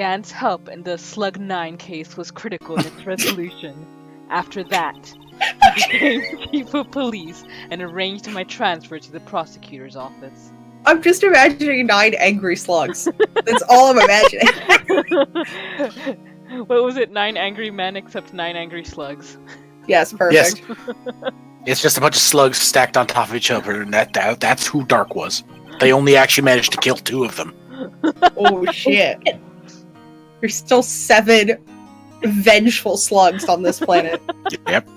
Gant's help in the Slug 9 case was critical in its resolution. After that, he became chief of police and arranged my transfer to the prosecutor's office. I'm just imagining 9 angry slugs. That's all I'm imagining. What was it? 9 angry men except 9 angry slugs. Yes, perfect. Yes. It's just a bunch of slugs stacked on top of each other, and that's who Dark was. They only actually managed to kill 2 of them. Oh shit. There's still 7 vengeful slugs on this planet. Yep.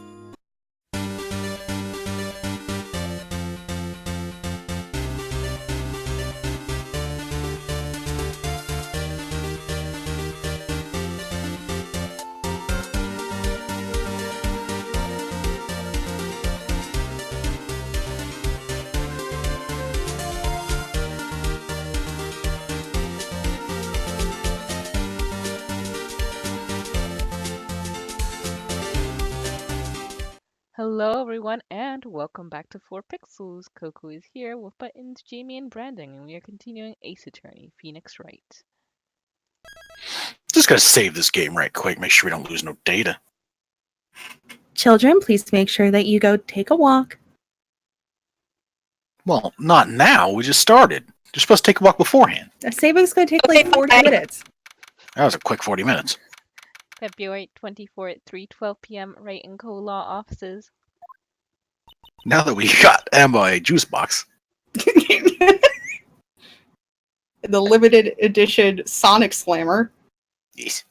Hello everyone and welcome back to 4pixels. Coco is here with Buttons, Jamie, and Brandon, and we are continuing Ace Attorney, Phoenix Wright. Just gotta save this game right quick, make sure we don't lose no data. Children, please make sure that you go take a walk. Well, not now, we just started. You're supposed to take a walk beforehand. The saving's going to take like 40 minutes. That was a quick 40 minutes. February 24 at 3:12 p.m. Wright and Co. Law offices. Now that we got Emma a juice box. The limited edition Sonic Slammer. Yes.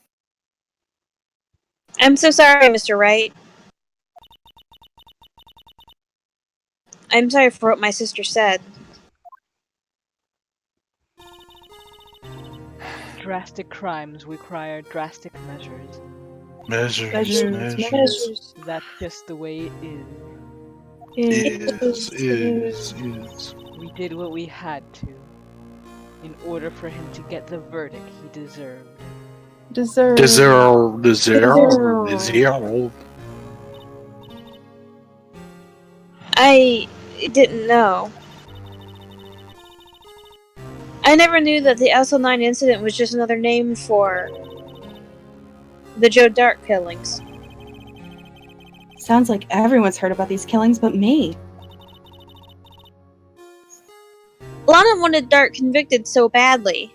I'm so sorry, Mr. Wright. I'm sorry for what my sister said. Drastic crimes require drastic measures. Measures. That's just the way it Is. We did what we had to, in order for him to get the verdict he deserved. Deserve. I didn't know. I never knew that the SL9 incident was just another name for the Joe Dark killings. Sounds like everyone's heard about these killings but me. Lana wanted Dark convicted so badly.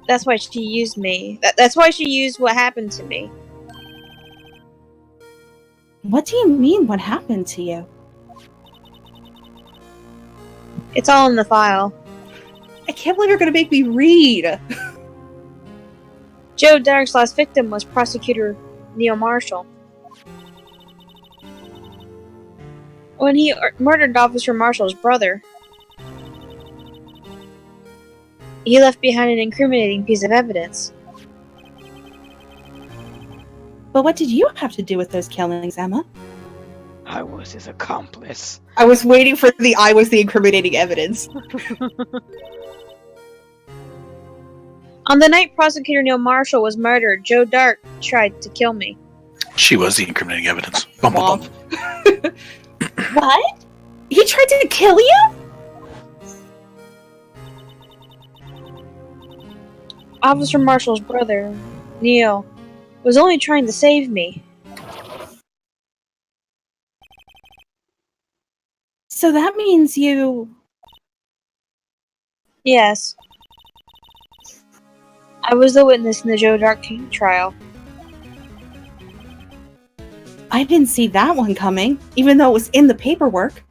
That's why she used me. That's why she used what happened to me. What do you mean, what happened to you? It's all in the file. I can't believe you're going to make me read. Joe Dark's last victim was prosecutor Neil Marshall. When he murdered Officer Marshall's brother, he left behind an incriminating piece of evidence. But what did you have to do with those killings, Emma? I was his accomplice. I was waiting for I was the incriminating evidence. On the night Prosecutor Neil Marshall was murdered, Joe Dark tried to kill me. She was the incriminating evidence. Bum, bum, bum. What? He tried to kill you? Officer Marshall's brother, Neil, was only trying to save me. So that means you... Yes. I was the witness in the Joe Dark trial. I didn't see that one coming, even though it was in the paperwork.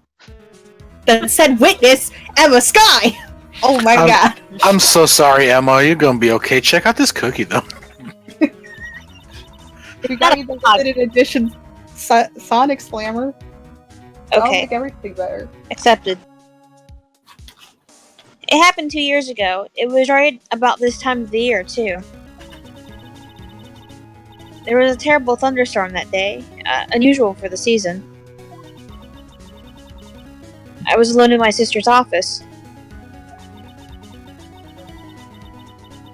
That said witness, Emma Sky! Oh my god. I'm so sorry, Emma. You're gonna be okay. Check out this cookie, though. We got you the limited edition Sonic Slammer. That'll Okay, make everything better. accepted. It happened 2 years ago. It was right about this time of the year, too. There was a terrible thunderstorm that day, unusual for the season. I was alone in my sister's office.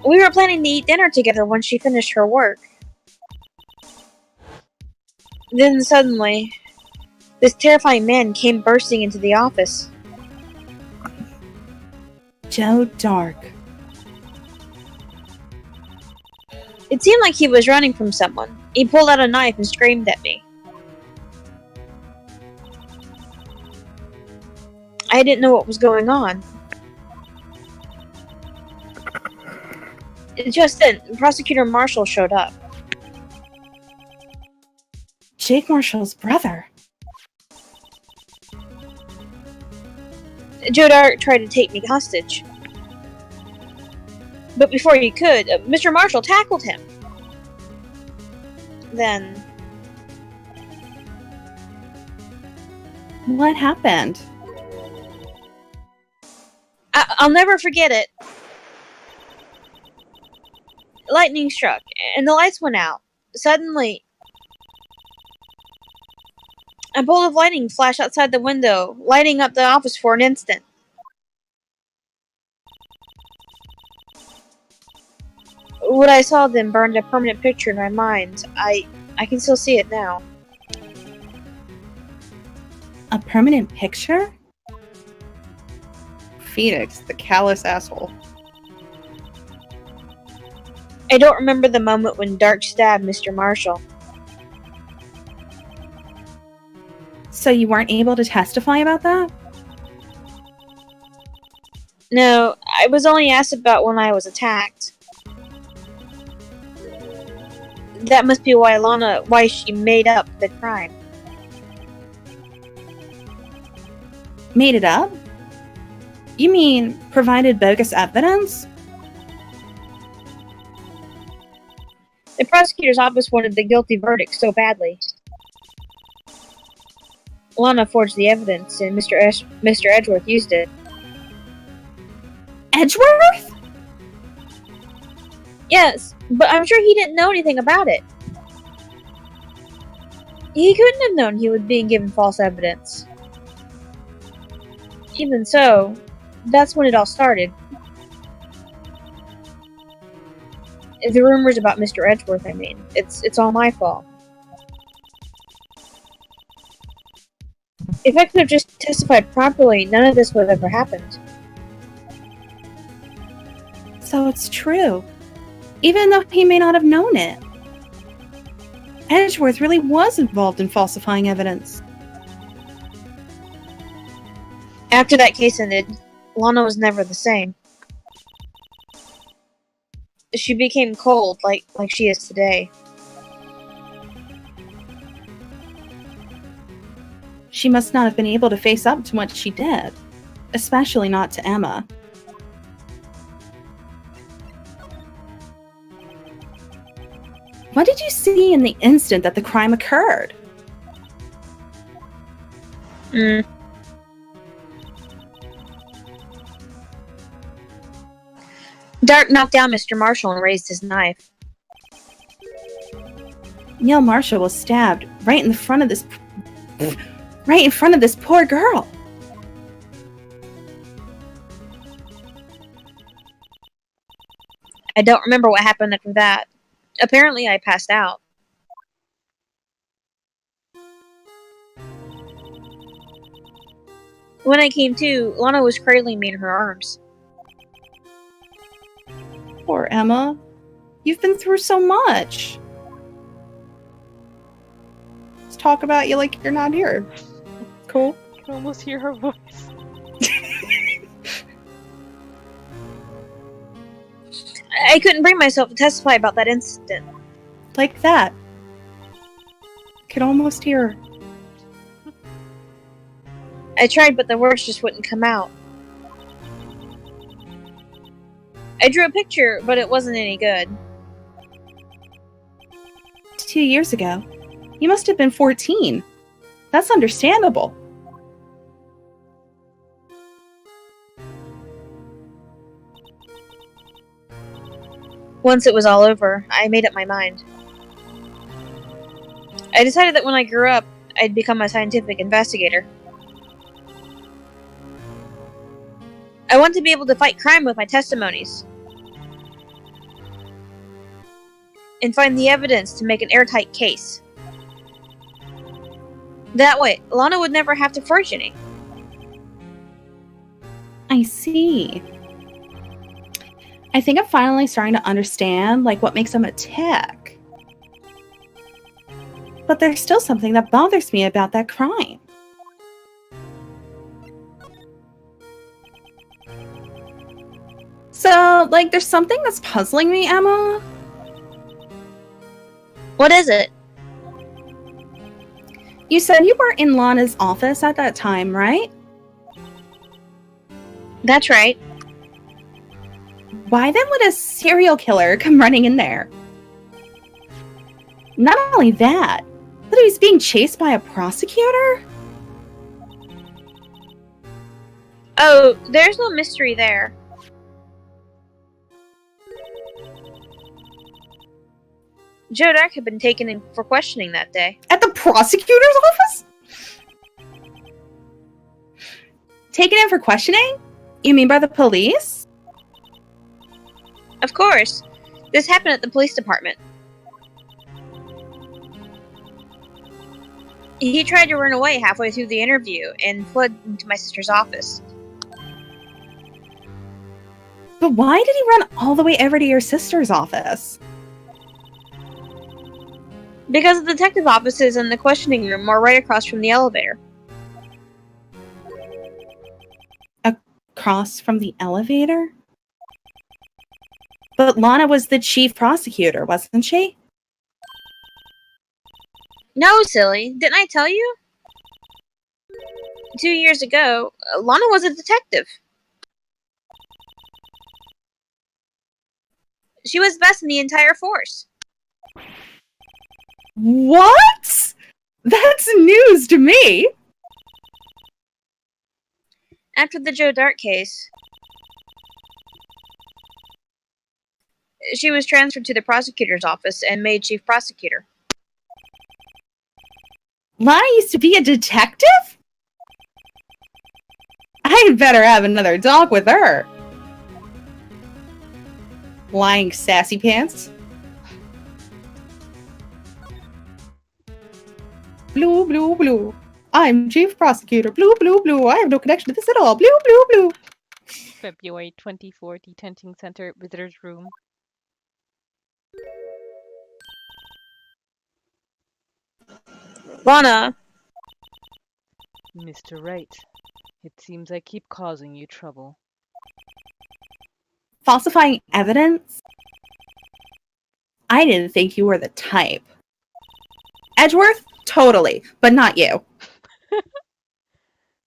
We were planning to eat dinner together once she finished her work. Then suddenly, this terrifying man came bursting into the office. Joe Dark. It seemed like he was running from someone. He pulled out a knife and screamed at me. I didn't know what was going on. Just then, Prosecutor Marshall showed up. Jake Marshall's brother. Joe Dart tried to take me hostage. But before he could, Mr. Marshall tackled him. Then... What happened? I'll never forget it. Lightning struck, and the lights went out. Suddenly, a bolt of lightning flashed outside the window, lighting up the office for an instant. What I saw then burned a permanent picture in my mind. I can still see it now. A permanent picture? Phoenix, the callous asshole. I don't remember the moment when Dark stabbed Mr. Marshall. So you weren't able to testify about that? No, I was only asked about when I was attacked. That must be why she made up the crime. Made it up? You mean provided bogus evidence? The prosecutor's office wanted the guilty verdict so badly. Lana forged the evidence, and Mr. Edgeworth used it. Edgeworth? Yes, but I'm sure he didn't know anything about it. He couldn't have known he was being given false evidence. Even so, that's when it all started. The rumors about Mr. Edgeworth, I mean. It's all my fault. If I could have just testified properly, none of this would have ever happened. So it's true. Even though he may not have known it. Edgeworth really was involved in falsifying evidence. After that case ended, Lana was never the same. She became cold, like she is today. She must not have been able to face up to what she did. Especially not to Emma. What did you see in the instant that the crime occurred? Dark knocked down Mr. Marshall and raised his knife. Neil Marshall was stabbed right in front of this poor girl. I don't remember what happened after that. Apparently, I passed out. When I came to, Lana was cradling me in her arms. Poor Emma. You've been through so much. Let's talk about you like you're not here. Cool. I can almost hear her voice. I couldn't bring myself to testify about that incident. Like that. Could almost hear her. I tried, but the words just wouldn't come out. I drew a picture, but it wasn't any good. 2 years ago. You must have been 14. That's understandable. Once it was all over, I made up my mind. I decided that when I grew up, I'd become a scientific investigator. I want to be able to fight crime with my testimonies. And find the evidence to make an airtight case. That way, Lana would never have to forge any. I see. I think I'm finally starting to understand, like, what makes them a tick. But there's still something that bothers me about that crime. So, like, there's something that's puzzling me, Emma. What is it? You said you were in Lana's office at that time, right? That's right. Why then would a serial killer come running in there? Not only that, but he was being chased by a prosecutor? Oh, there's no mystery there. Joe Dark had been taken in for questioning that day. At the prosecutor's office? Taken in for questioning? You mean by the police? Of course. This happened at the police department. He tried to run away halfway through the interview and fled into my sister's office. But why did he run all the way over to your sister's office? Because the detective offices and the questioning room are right across from the elevator. Across from the elevator? But Lana was the chief prosecutor, wasn't she? No, silly. Didn't I tell you? 2 years ago, Lana was a detective. She was best in the entire force. What? That's news to me. After the Joe Dart case, she was transferred to the prosecutor's office and made chief prosecutor. Lana used to be a detective? I'd better have another dog with her. Lying sassy pants. Blue, blue, blue. I'm chief prosecutor. Blue, blue, blue. I have no connection to this at all. Blue, blue, blue. February 24, Detention Center, Visitor's Room. Lana, Mr. Wright, it seems I keep causing you trouble. Falsifying evidence? I didn't think you were the type. Edgeworth? Totally, but not you.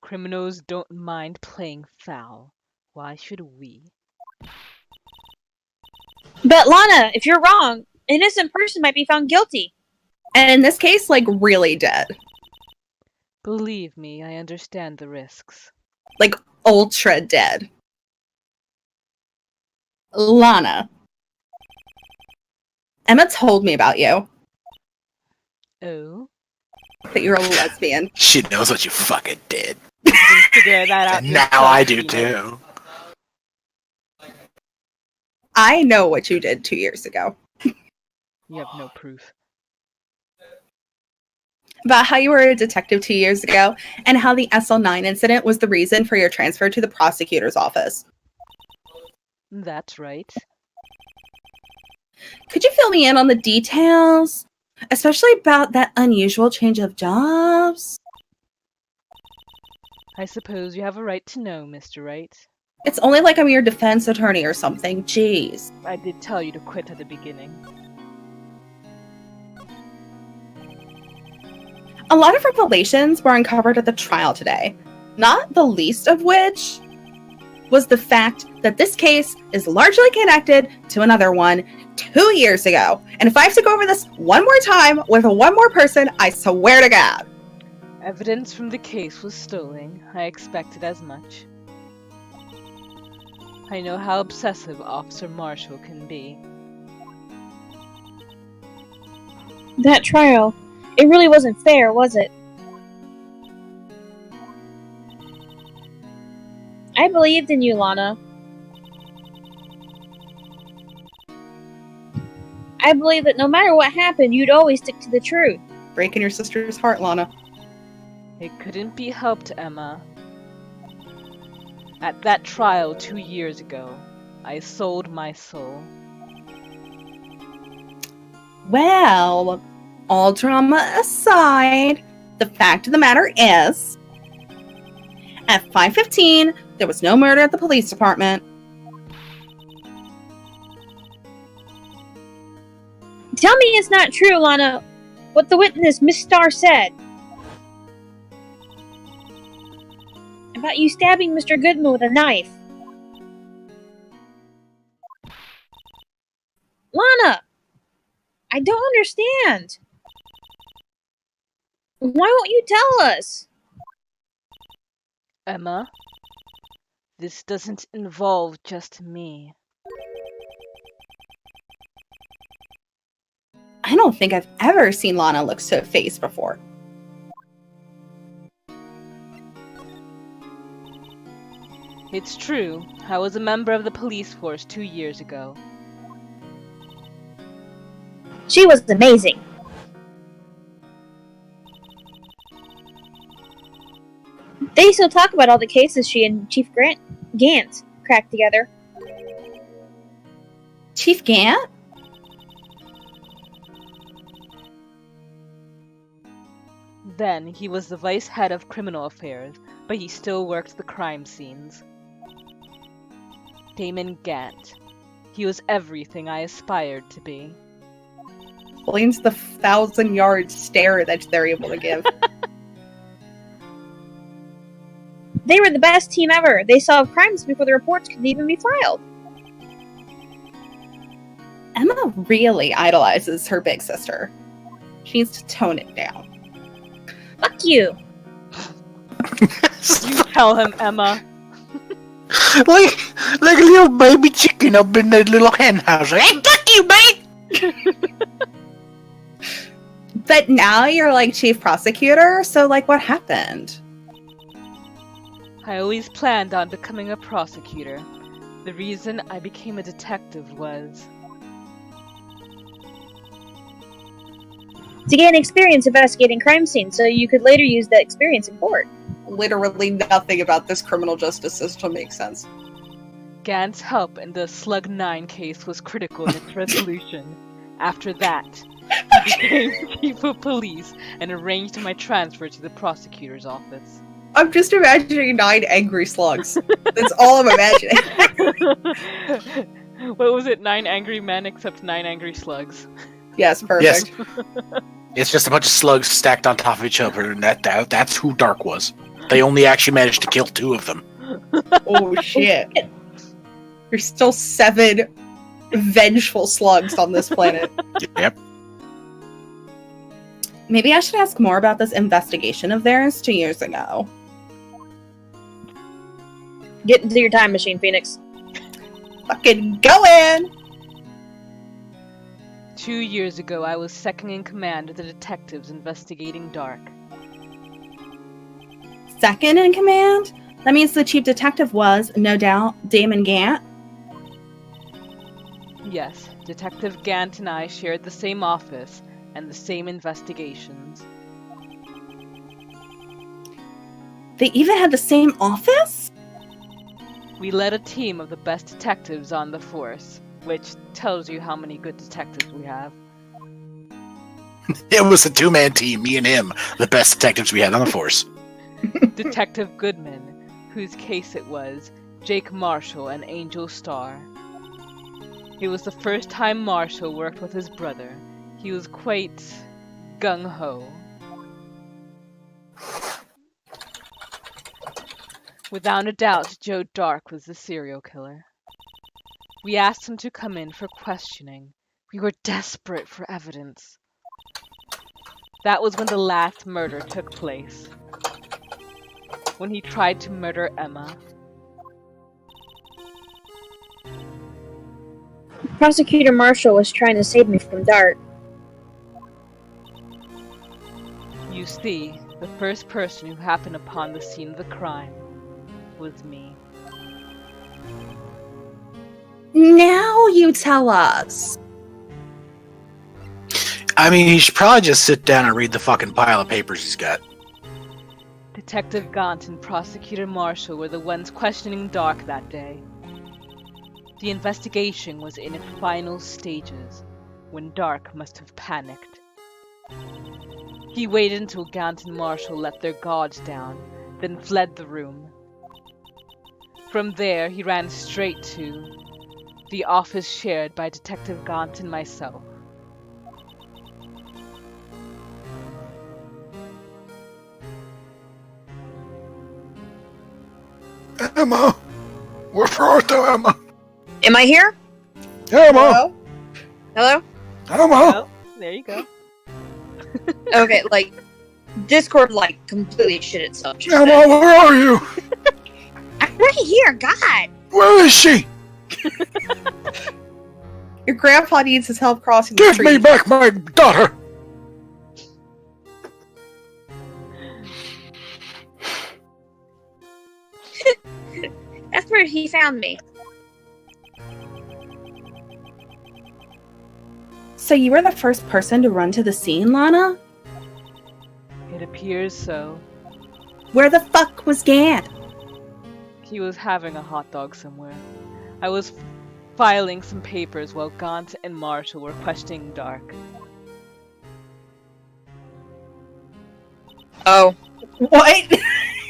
Criminals don't mind playing foul. Why should we? but Lana, if you're wrong, an innocent person might be found guilty. And in this case, like, really dead. Believe me, I understand the risks. Like, ultra dead. Lana. Emma told me about you. Oh? That you're a lesbian. She knows what you fucking did. You didn't figure that out And now yourself, I do Phoenix. too. I know what you did 2 years ago. You have no proof. About how you were a detective 2 years ago, and how the SL9 incident was the reason for your transfer to the prosecutor's office. That's right. Could you fill me in on the details? Especially about that unusual change of jobs? I suppose you have a right to know, Mr. Wright. It's only like I'm your defense attorney or something. Jeez. I did tell you to quit at the beginning. A lot of revelations were uncovered at the trial today, not the least of which was the fact that this case is largely connected to another one 2 years ago. And if I have to go over this one more time with one more person, I swear to God. Evidence from the case was stolen. I expected as much. I know how obsessive Officer Marshall can be. That trial, it really wasn't fair, was it? I believed in you, Lana. I believe that no matter what happened, you'd always stick to the truth. Breaking your sister's heart, Lana. It couldn't be helped, Emma. At that trial 2 years ago, I sold my soul. Well, all drama aside, the fact of the matter is, at 5:15, there was no murder at the police department. Tell me it's not true, Lana. What the witness, Miss Starr, said about you stabbing Mr. Goodman with a knife. Lana, I don't understand. Why won't you tell us? Emma, this doesn't involve just me. I don't think I've ever seen Lana look so phased before. It's true. I was a member of the police force 2 years ago. She was amazing. They still talk about all the cases she and Chief Gant cracked together. Chief Gant? Then he was the vice head of criminal affairs, but he still worked the crime scenes. Damon Gant. He was everything I aspired to be. Explains the 1,000-yard stare that they're able to give. They were the best team ever. They solved crimes before the reports could even be filed. Emma really idolizes her big sister. She needs to tone it down. Fuck you. You tell him, Emma. like a little baby chicken up in that little hen house. Hey, fuck you, mate! But now you're like chief prosecutor, so like what happened? I always planned on becoming a prosecutor. The reason I became a detective was... to gain experience investigating crime scenes so you could later use that experience in court. Literally nothing about this criminal justice system makes sense. Gant's help in the Slug 9 case was critical in its resolution. After that, he became chief of police and arranged my transfer to the prosecutor's office. I'm just imagining 9 angry slugs. That's all I'm imagining. What was it? 9 angry men except 9 angry slugs. Yes, perfect. Yes. It's just a bunch of slugs stacked on top of each other, and that's who Dark was. They only actually managed to kill 2 of them. Oh shit. There's still 7 vengeful slugs on this planet. Yep. Maybe I should ask more about this investigation of theirs 2 years ago. Get into your time machine, Phoenix. Fucking go in! 2 years ago, I was second in command of the detectives investigating Dark. Second in command? That means the chief detective was, no doubt, Damon Gant. Yes, Detective Gant and I shared the same office and the same investigations. They even had the same office? We led a team of the best detectives on the force, which tells you how many good detectives we have. It was a 2-man team, me and him, the best detectives we had on the force. Detective Goodman, whose case it was, Jake Marshall and Angel Starr. It was the first time Marshall worked with his brother. He was quite gung-ho. Without a doubt, Joe Dark was the serial killer. We asked him to come in for questioning. We were desperate for evidence. That was when the last murder took place. When he tried to murder Emma. Prosecutor Marshall was trying to save me from Dart. You see, the first person who happened upon the scene of the crime was me. Now you tell us. I mean, he should probably just sit down and read the fucking pile of papers he's got. Detective Gant and Prosecutor Marshall were the ones questioning Dark that day. The investigation was in its final stages when Dark must have panicked. He waited until Gant and Marshall let their guards down, then fled the room. From there, he ran straight to the office shared by Detective Gant and myself. Emma! Where's Arthur, Emma? Am I here? Emma! Hello? Emma! Oh, there you go. Okay, like, Discord, like, completely shit itself. just Emma, then. where are you? I'm right here, God! Where is she? Your grandpa needs his help crossing the Give street. me back my daughter! That's where he found me. So you were the first person to run to the scene, Lana? It appears so. Where the fuck was Gant? He was having a hot dog somewhere. I was filing some papers while Gant and Marshall were questioning Dark. Oh. What?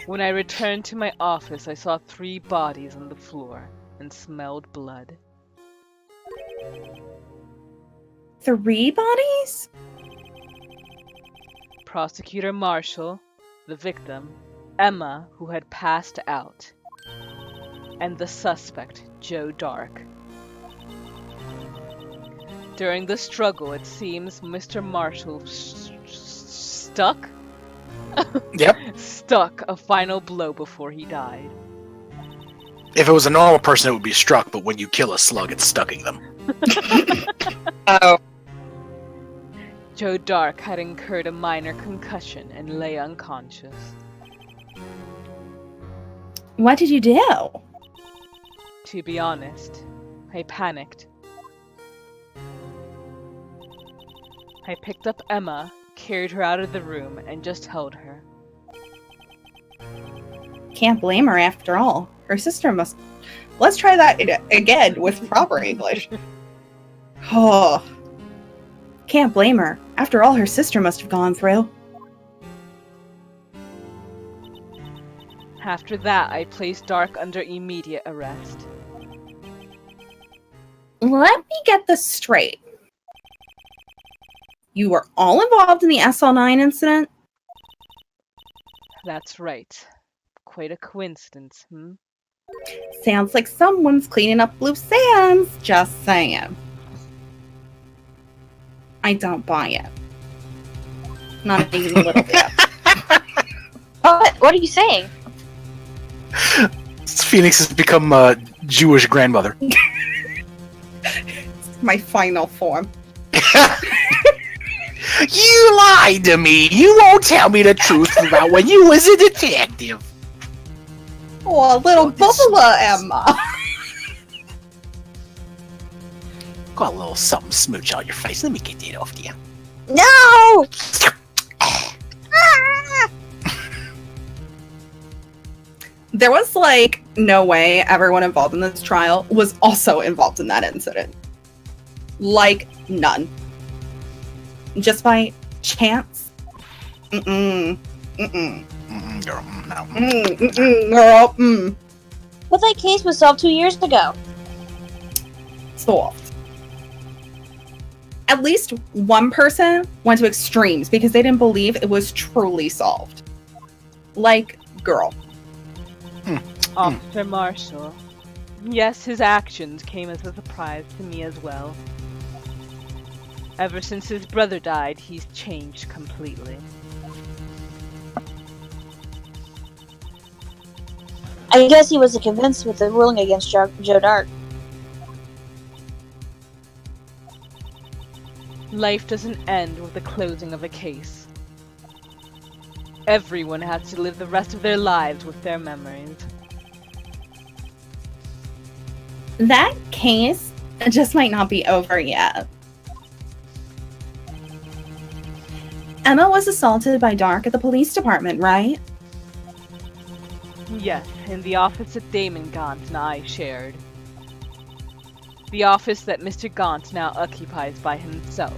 When I returned to my office, I saw 3 bodies on the floor and smelled blood. 3 bodies? Prosecutor Marshall, the victim, Emma, who had passed out, and the suspect, Joe Dark. During the struggle, it seems Mr. Marshall stuck a final blow before he died. If it was a normal person, it would be struck, but when you kill a slug, it's stucking them. Oh. Joe Dark had incurred a minor concussion and lay unconscious. What did you do? To be honest, I panicked. I picked up Emma, carried her out of the room, and just held her. Can't blame her after all. Her sister must... Let's try that again with proper English. Oh. Can't blame her. After all her sister must have gone through. After that, I placed Dark under immediate arrest. Let me get this straight. You were all involved in the SL9 incident? That's right. Quite a coincidence, hmm? Sounds like someone's cleaning up loose ends. Just saying. I don't buy it. Not even a little bit. What are you saying? Phoenix has become a Jewish grandmother. My final form. You lied to me! You won't tell me the truth about when you was a detective! Oh, a little bubbler, Emma. Got a little something smooch on your face. Let me get that off you. No! There was, like, no way everyone involved in this trial was also involved in that incident. Like, none. Just by chance? Mm-mm. Mm-mm. Girl, no. Mm-mm. Girl, mm. But that case was solved 2 years ago. Soft. At least one person went to extremes because they didn't believe it was truly solved. Like, girl. Officer Marshall. Yes, his actions came as a surprise to me as well. Ever since his brother died, he's changed completely. I guess he wasn't convinced with the ruling against Joe Dark. Life doesn't end with the closing of a case. Everyone has to live the rest of their lives with their memories. That case just might not be over yet. Emma was assaulted by Dark at the police department, right? Yes, in the office that Damon Gaunt and I shared. The office that Mr. Gaunt now occupies by himself.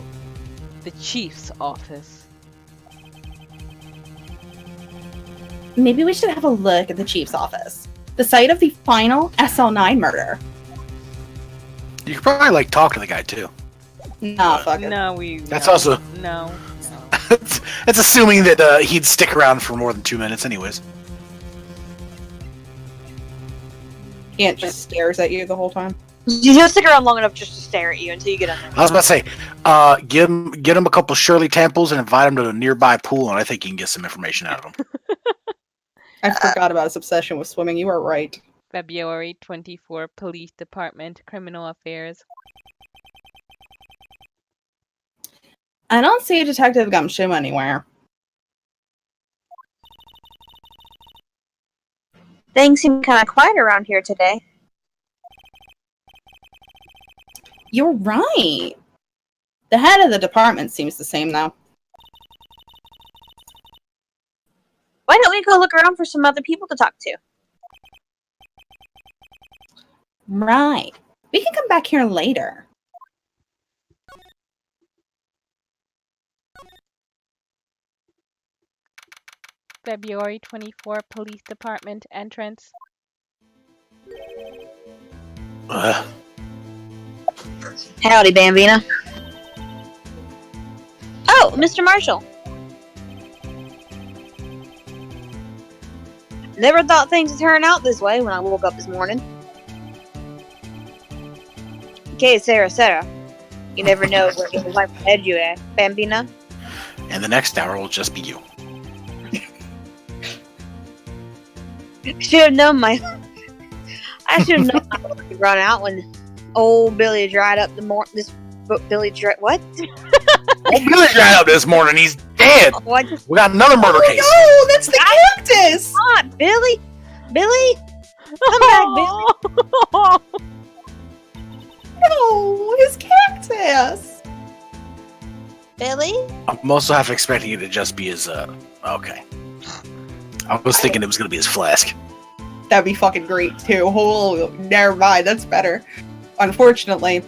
The chief's office. Maybe we should have a look at the chief's office. The site of the final SL9 murder. You could probably like talk to the guy too. Nah, fuck it. No, That's no, also- No. It's assuming that he'd stick around for more than 2 minutes, anyways. Ant just stares at you the whole time. You just stick around long enough just to stare at you until you get on there. I was about to say, get him a couple Shirley Temples and invite him to a nearby pool, and I think you can get some information out of him. I forgot about his obsession with swimming. You are right. February 24, Police Department, Criminal Affairs. I don't see Detective Gumshoe anywhere. Things seem kind of quiet around here today. You're right. The head of the department seems the same, though. Why don't we go look around for some other people to talk to? Right. We can come back here later. February 24, Police Department, entrance. Howdy, Bambina. Oh, Mr. Marshall. Never thought things would turn out this way when I woke up this morning. Okay, Sarah. You never know where your life will head you at, Bambina. And the next hour will just be you. I should have known my would run out when old Billy dried up what? Billy dried up this morning. He's dead. What? We got another murder case. No, that's the cactus! Come on, Billy! Billy! Come back, Billy! No, his cactus! Billy? I'm also half expecting it to just be his, okay. I was thinking it was going to be his flask. That'd be fucking great, too. Oh, never mind, that's better. Unfortunately,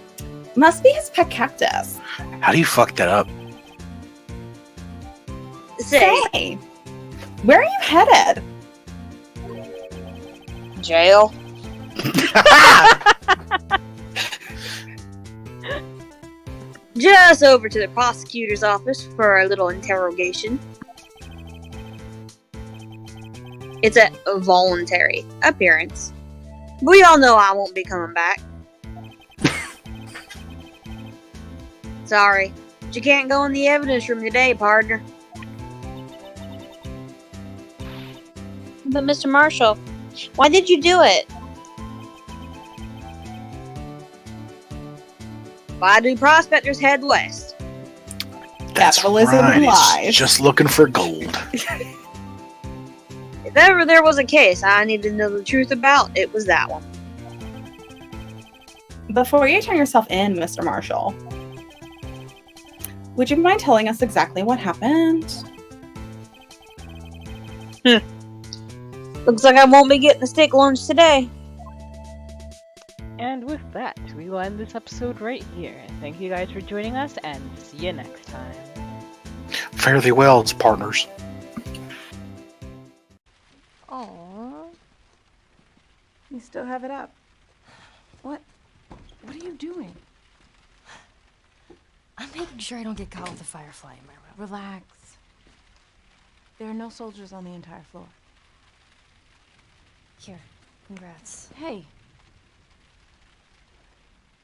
must be his pet cactus. How do you fuck that up? Say, where are you headed? Jail. Just over to the prosecutor's office for a little interrogation. It's a voluntary appearance. We all know I won't be coming back. Sorry, but you can't go in the evidence room today, partner. But Mr. Marshall, why did you do it? Why do prospectors head west? That's Capitalism right. and He's lies. just looking for gold. If ever there was a case I needed to know the truth about, it was that one. Before you turn yourself in, Mr. Marshall, would you mind telling us exactly what happened? Looks like I won't be getting a steak lunch today. And with that, we will end this episode right here. Thank you guys for joining us, and see you next time. Fare thee well, partners. Aww. You still have it up. What are you doing? I'm making sure I don't get caught with a firefly in my room. Relax. There are no soldiers on the entire floor. Here, congrats. Hey.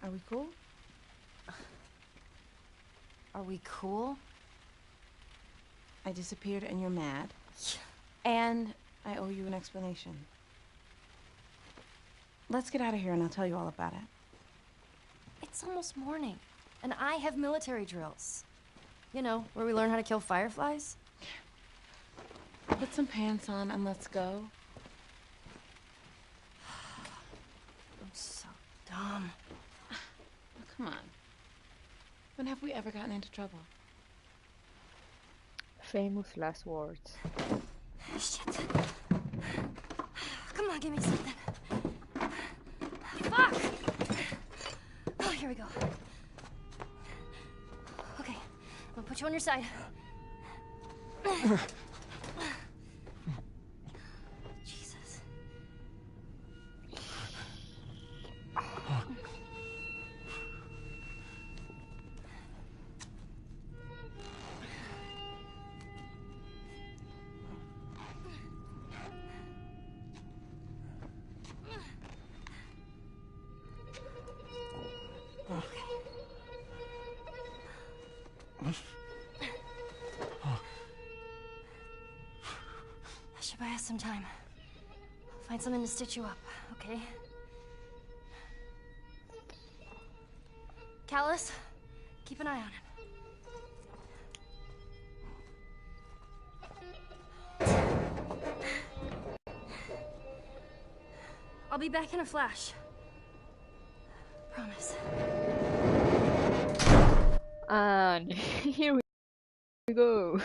Are we cool? Are we cool? I disappeared and you're mad. And I owe you an explanation. Let's get out of here and I'll tell you all about it. It's almost morning, and I have military drills. You know, where we learn how to kill fireflies. Put some pants on and let's go. I'm so dumb. Come on. When have we ever gotten into trouble? Famous last words. Shit. Come on, give me something. Fuck! Here we go. Okay, I'm gonna put you on your side. Jesus. I should buy us some time. I'll find something to stitch you up, okay? Callus, keep an eye on him. I'll be back in a flash. Promise. And here we go.